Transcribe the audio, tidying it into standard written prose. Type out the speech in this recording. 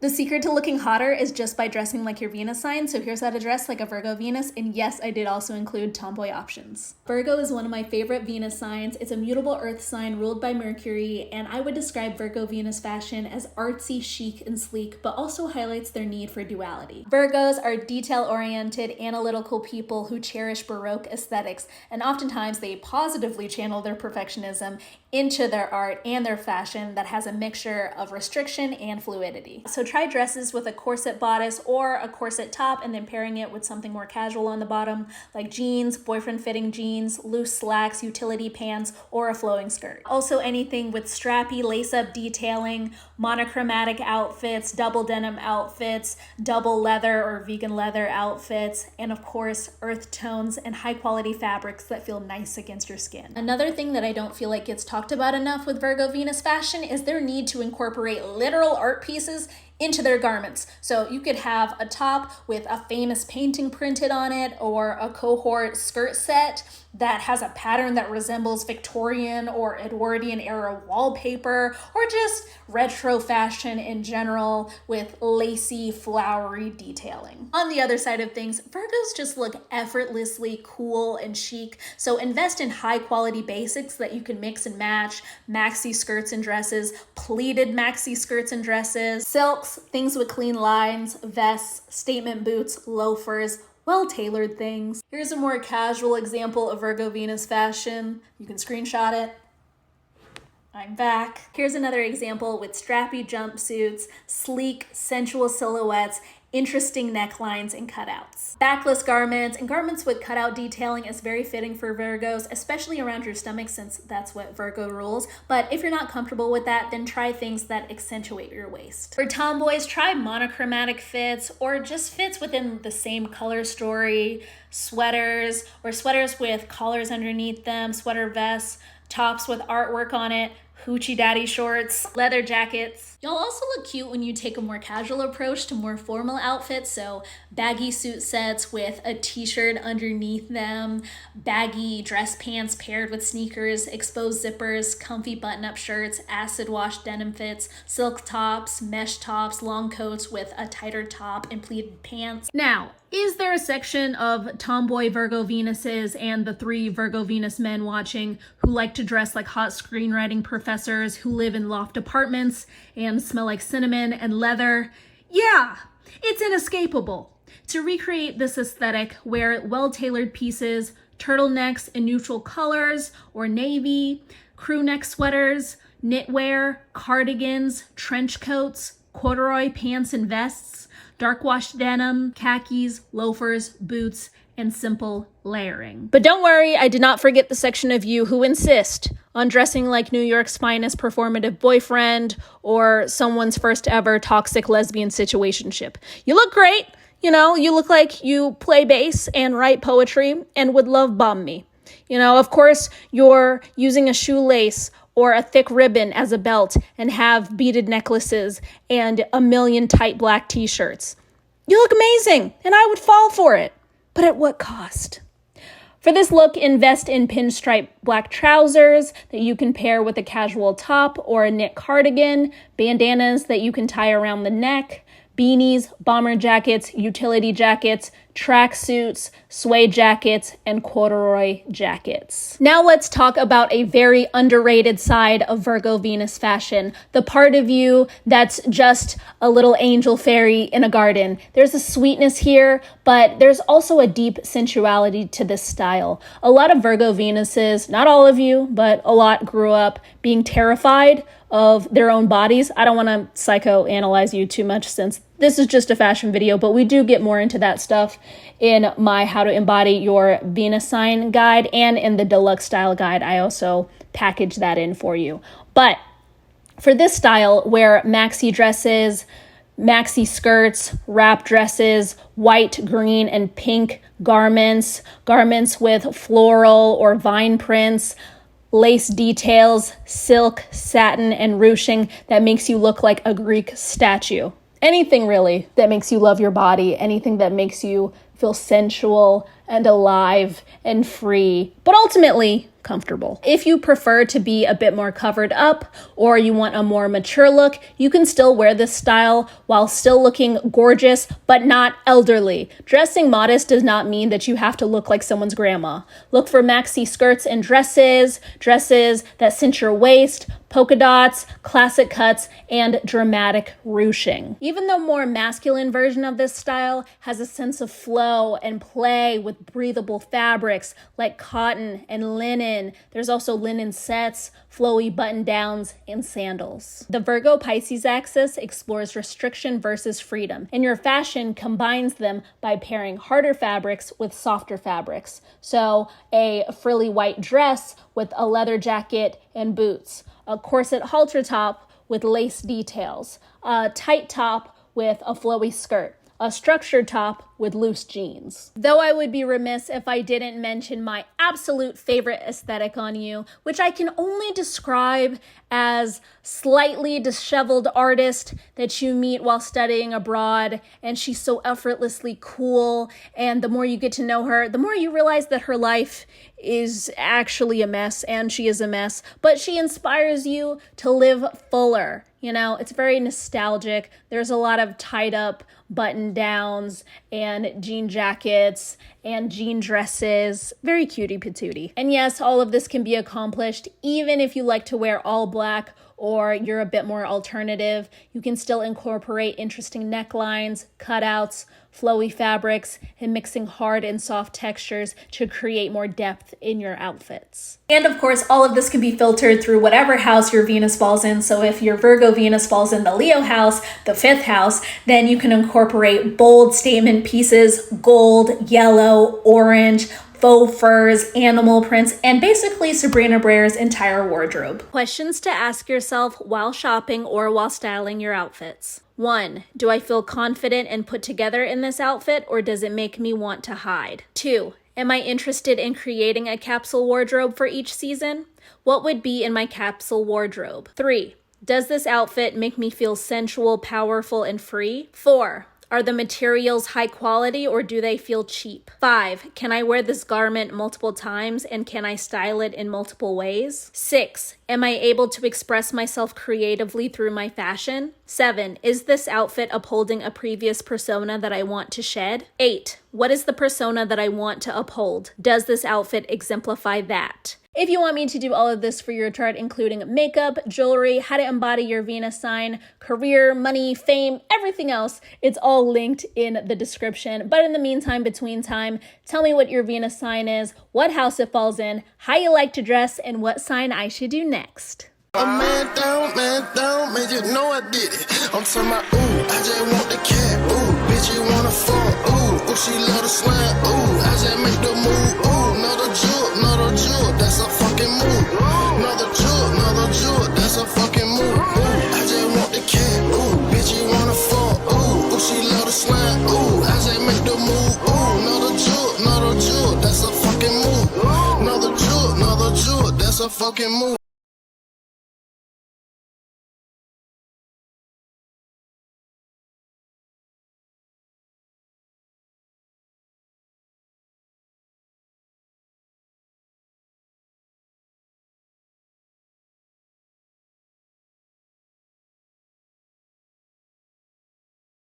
The secret to looking hotter is just by dressing like your Venus sign, so here's how to dress like a Virgo Venus, and yes, I did also include tomboy options. Virgo is one of my favorite Venus signs. It's a mutable earth sign ruled by Mercury, and I would describe Virgo Venus fashion as artsy, chic, and sleek, but also highlights their need for duality. Virgos are detail-oriented, analytical people who cherish Baroque aesthetics, and oftentimes they positively channel their perfectionism into their art and their fashion that has a mixture of restriction and fluidity. So try dresses with a corset bodice or a corset top and then pairing it with something more casual on the bottom, like jeans, boyfriend fitting jeans, loose slacks, utility pants, or a flowing skirt. Also anything with strappy lace-up detailing, monochromatic outfits, double denim outfits, double leather or vegan leather outfits, and of course, earth tones and high quality fabrics that feel nice against your skin. Another thing that I don't feel like gets talked about enough with Virgo Venus fashion is their need to incorporate literal art pieces into their garments. So you could have a top with a famous painting printed on it, or a cohort skirt set that has a pattern that resembles Victorian or Edwardian era wallpaper, or just retro fashion in general with lacy, flowery detailing. On the other side of things, Virgos just look effortlessly cool and chic, so invest in high quality basics that you can mix and match: maxi skirts and dresses, pleated maxi skirts and dresses, silks, things with clean lines, vests, statement boots, loafers, well-tailored things. Here's a more casual example of Virgo Venus fashion. You can screenshot it. I'm back. Here's another example with strappy jumpsuits, sleek, sensual silhouettes, interesting necklines and cutouts. Backless garments and garments with cutout detailing is very fitting for Virgos, especially around your stomach since that's what Virgo rules. But if you're not comfortable with that, then try things that accentuate your waist. For tomboys, try monochromatic fits or just fits within the same color story, sweaters or sweaters with collars underneath them, sweater vests, tops with artwork on it, hoochie daddy shorts, leather jackets. Y'all also look cute when you take a more casual approach to more formal outfits, so baggy suit sets with a t-shirt underneath them, baggy dress pants paired with sneakers, exposed zippers, comfy button-up shirts, acid wash denim fits, silk tops, mesh tops, long coats with a tighter top and pleated pants. Now, is there a section of tomboy Virgo Venuses and the 3 Virgo Venus men watching who like to dress like hot screenwriting professors who live in loft apartments and smell like cinnamon and leather? Yeah, it's inescapable. To recreate this aesthetic, wear well-tailored pieces, turtlenecks in neutral colors or navy, crew neck sweaters, knitwear, cardigans, trench coats, corduroy pants and vests, dark wash denim, khakis, loafers, boots, and simple layering. But don't worry, I did not forget the section of you who insist on dressing like New York's finest performative boyfriend or someone's first ever toxic lesbian situationship. You look great. You know, you look like you play bass and write poetry and would love bomb me. You know, of course, you're using a shoelace or a thick ribbon as a belt and have beaded necklaces and a million tight black t-shirts. You look amazing, and I would fall for it. But at what cost? For this look, invest in pinstripe black trousers that you can pair with a casual top or a knit cardigan, bandanas that you can tie around the neck, beanies, bomber jackets, utility jackets, track suits, suede jackets, and corduroy jackets. Now let's talk about a very underrated side of Virgo Venus fashion, the part of you that's just a little angel fairy in a garden. There's a sweetness here, but there's also a deep sensuality to this style. A lot of Virgo Venuses, not all of you, but a lot grew up being terrified of their own bodies. I don't want to psychoanalyze you too much since this is just a fashion video, but we do get more into that stuff in my How to Embody Your Venus Sign guide, and in the deluxe style guide, I also package that in for you. But for this style, wear maxi dresses, maxi skirts, wrap dresses, white, green, and pink garments with floral or vine prints, lace details, silk, satin, and ruching that makes you look like a Greek statue. Anything really that makes you love your body, anything that makes you feel sensual and alive and free, but ultimately comfortable. If you prefer to be a bit more covered up or you want a more mature look, you can still wear this style while still looking gorgeous but not elderly. Dressing modest does not mean that you have to look like someone's grandma. Look for maxi skirts and dresses that cinch your waist, polka dots, classic cuts, and dramatic ruching. Even the more masculine version of this style has a sense of flow and play with breathable fabrics like cotton and linen. There's also linen sets, flowy button-downs, and sandals. The Virgo Pisces axis explores restriction versus freedom, and your fashion combines them by pairing harder fabrics with softer fabrics. So a frilly white dress with a leather jacket and boots, a corset halter top with lace details, a tight top with a flowy skirt, a structured top with loose jeans. Though I would be remiss if I didn't mention my absolute favorite aesthetic on you, which I can only describe as slightly disheveled artist that you meet while studying abroad, and she's so effortlessly cool, and the more you get to know her, the more you realize that her life is actually a mess, and she is a mess, but she inspires you to live fuller. You know, it's very nostalgic. There's a lot of tied up button downs and jean jackets and jean dresses. Very cutie patootie. And yes, all of this can be accomplished even if you like to wear all black or you're a bit more alternative. You can still incorporate interesting necklines, cutouts, flowy fabrics, and mixing hard and soft textures to create more depth in your outfits. And of course, all of this can be filtered through whatever house your Venus falls in. So if your Virgo Venus falls in the Leo house, the 5th house, then you can incorporate bold statement pieces, gold, yellow, orange, faux furs, animal prints, and basically Sabrina Brer's entire wardrobe. Questions to ask yourself while shopping or while styling your outfits. 1. Do I feel confident and put together in this outfit, or does it make me want to hide? 2. Am I interested in creating a capsule wardrobe for each season? What would be in my capsule wardrobe? 3. Does this outfit make me feel sensual, powerful, and free? 4. Are the materials high quality or do they feel cheap? 5. Can I wear this garment multiple times and can I style it in multiple ways? 6. Am I able to express myself creatively through my fashion? 7. Is this outfit upholding a previous persona that I want to shed? 8. What is the persona that I want to uphold? Does this outfit exemplify that? If you want me to do all of this for your chart, including makeup, jewelry, how to embody your Venus sign, career, money, fame, everything else, it's all linked in the description. But in the meantime, between time, tell me what your Venus sign is, what house it falls in, how you like to dress, and what sign I should do next. A man down, man, you know I did it. I'm talking about, ooh, I just want the cat, ooh, bitch, you wanna fuck, ooh, she love the slime, ooh, I just make the move, ooh, another jewel, that's a fucking move, another jewel, that's a fucking move, ooh, I just want the cat, ooh, bitch, you wanna fuck, ooh, she love the slime, ooh, I just make the move, ooh, another jewel, that's a fucking move, another jewel, that's a fucking move.